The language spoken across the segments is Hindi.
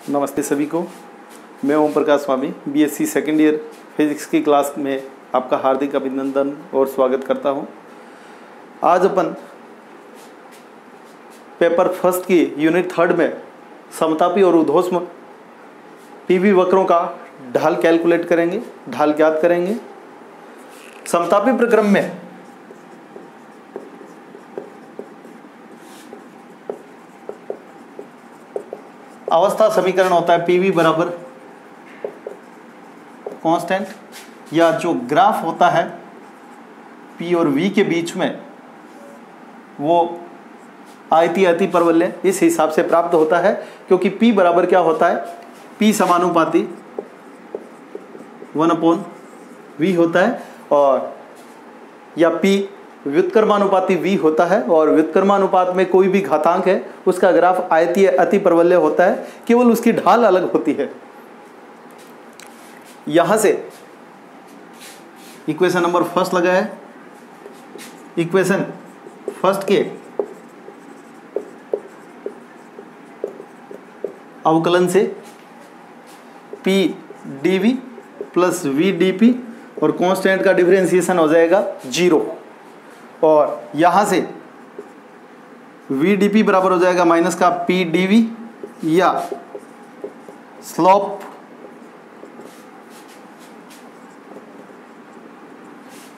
नमस्ते सभी को। मैं ओम प्रकाश स्वामी बीएससी सेकेंड ईयर फिजिक्स की क्लास में आपका हार्दिक अभिनंदन और स्वागत करता हूं। आज अपन पेपर फर्स्ट की यूनिट थर्ड में समतापी और ऊर्ध्वश्म पीवी वक्रों का ढाल कैलकुलेट करेंगे, ढाल ज्ञात करेंगे। समतापी प्रक्रम में अवस्था समीकरण होता है पीवी बराबर कांस्टेंट, या जो ग्राफ होता है पी और वी के बीच में वो आयतीय अतिपरवलय इस हिसाब से प्राप्त होता है, क्योंकि पी बराबर क्या होता है, पी समानुपाती 1/v होता है, और या पी व्युत्क्रमानुपाती v होता है, और व्युत्क्रमानुपात में कोई भी घातांक है उसका ग्राफ आयतीय अतिपरवलय होता है, केवल उसकी ढाल अलग होती है। यहां से इक्वेशन नंबर फर्स्ट लगा है। इक्वेशन फर्स्ट के अवकलन से p dv plus v dp और कांस्टेंट का डिफरेंशिएशन हो जाएगा 0, और यहां से v dp बराबर हो जाएगा माइनस का p dv, या स्लोप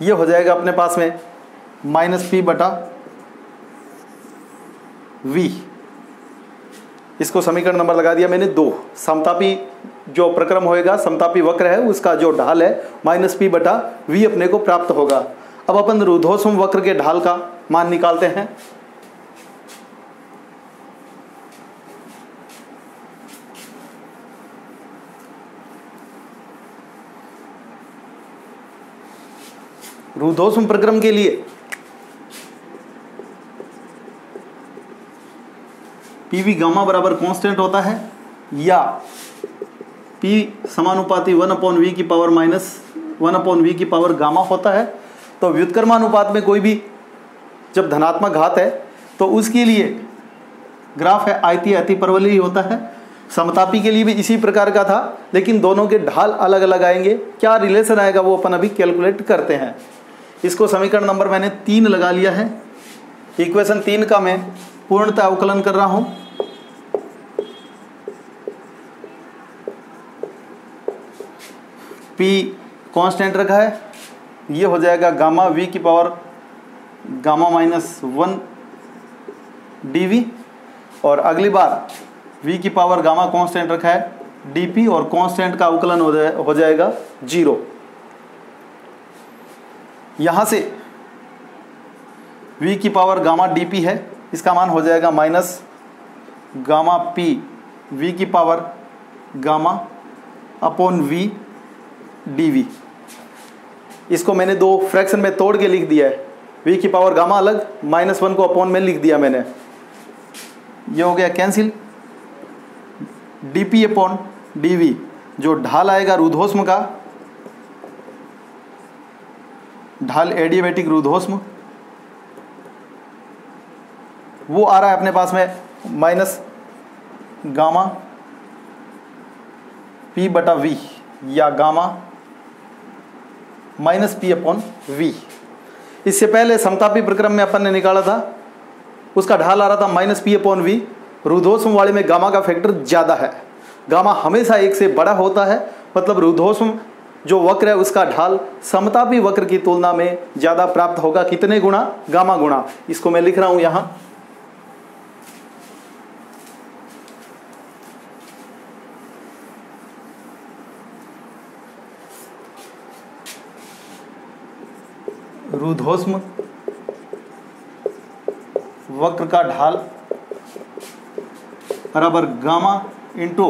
ये हो जाएगा अपने पास में माइनस p बटा v। इसको समीकरण नंबर लगा दिया मैंने 2। समतापी जो प्रक्रम होएगा, समतापी वक्र है, उसका जो ढाल है माइनस p बटा v अपने को प्राप्त होगा। अब अपन ऊर्ध्वश्म वक्र के ढाल का मान निकालते हैं। ऊर्ध्वश्म प्रक्रम के लिए पीवी गामा बराबर कांस्टेंट होता है, या P समानुपाती 1/v की पावर माइनस 1/v की पावर गामा होता है। तो व्युत्क्रमानुपात में कोई भी जब धनात्मक घात है तो उसके लिए ग्राफ है आयतीय अतिपरवलयी होता है। समतापी के लिए भी इसी प्रकार का था, लेकिन दोनों के ढाल अलग अलग आएंगे। क्या रिलेशन आएगा वो अपन अभी कैलकुलेट करते हैं। इसको समीकरण नंबर मैंने 3 लगा लिया है। इक्वेशन 3 का मैं पूर्णतः अवकलन कर रहा हूं। P कांस्टेंट रखा है, ये हो जाएगा गामा v की पावर गामा माइनस 1 dv, और अगली बार v की पावर गामा कांस्टेंट रखा है dp, और कांस्टेंट का अवकलन हो जाएगा 0। यहां से v की पावर गामा dp है, इसका मान हो जाएगा माइनस गामा p v की power gamma upon v dv। इसको मैंने 2 फ्रैक्शन में तोड़ के लिख दिया है। v की पावर गामा अलग, -1 को अपॉन में लिख दिया मैंने। ये हो गया कैंसिल। dp अपॉन dv, जो ढाल आएगा ऊर्ध्वश्म का, ढाल एडियाबैटिक ऊर्ध्वश्म, वो आ रहा है अपने पास में माइनस गामा p बटा v, या gamma minus p upon v। इससे पहले समतापी प्रक्रम में अपन ने निकाला था, उसका ढाल आ रहा था माइनस p अपॉन v। ऊर्ध्वश्म वाले में गामा का फैक्टर ज़्यादा है, गामा हमेशा 1 से बड़ा होता है, मतलब ऊर्ध्वश्म जो वक्र है उसका ढाल समतापी वक्र की तुलना में ज़्यादा प्राप्त होगा। कितने गुणा? गामा गुणा। इसको मैं लिख रहा हूँ यहाँ। ऊर्ध्वश्म वक्र का ढाल बराबर गामा इंटू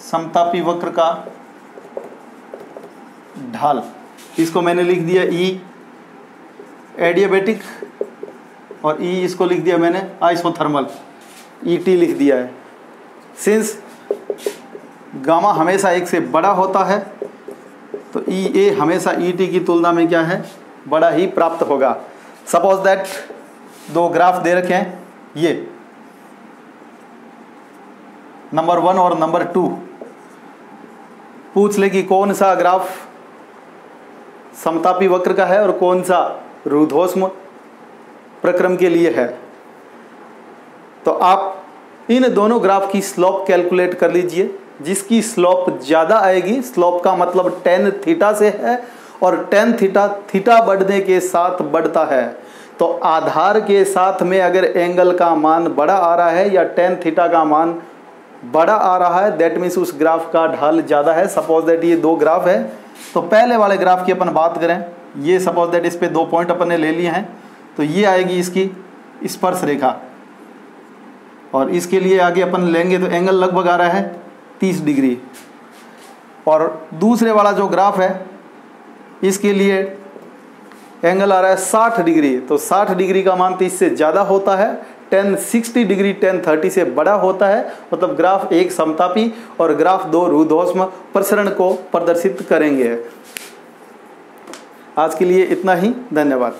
समतापी वक्र का ढाल। इसको मैंने लिख दिया E एडियाबैटिक, और E इसको लिख दिया मैंने आइसोथर्मल, ET लिख दिया है। सिंस गामा हमेशा 1 से बड़ा होता है तो EA हमेशा ET की तुलना में क्या है, बड़ा ही प्राप्त होगा। सपोज दैट 2 ग्राफ दे रखे हैं, ये नंबर 1 और नंबर 2 पूछ ले कि कौन सा ग्राफ समतापी वक्र का है और कौन सा रुद्धोष्म प्रक्रम के लिए है, तो आप इन दोनों ग्राफ की स्लोप कैलकुलेट कर लीजिए। जिसकी स्लोप ज़्यादा आएगी, स्लोप का मतलब टेन थीटा से है, और टेन थीटा बढ़ने के साथ बढ़ता है, तो आधार के साथ में अगर एंगल का मान बड़ा आ रहा है या टेन थीटा का मान बड़ा आ रहा है, दैट मीन्स उस ग्राफ का ढाल ज़्यादा है। सपोज दैट ये दो ग्राफ है, तो पहले वाले ग्राफ की अपन बात करें, ये सपोज दैट इस पे 2 पॉइंट अपन ने ले लिए हैं, तो ये आएगी इसकी स्पर्श रेखा, और इसके लिए आगे अपन लेंगे तो एंगल लगभग आ रहा है 30 डिग्री। और दूसरे वाला जो ग्राफ है इसके लिए एंगल आ रहा है 60 डिग्री, तो 60 डिग्री का मान 30 से ज़्यादा होता है, 1060 डिग्री 1030 से बड़ा होता है। मतलब ग्राफ एक समतापी और ग्राफ 2 रुद्धोष्म प्रसरण को प्रदर्शित करेंगे। आज के लिए इतना ही, धन्यवाद।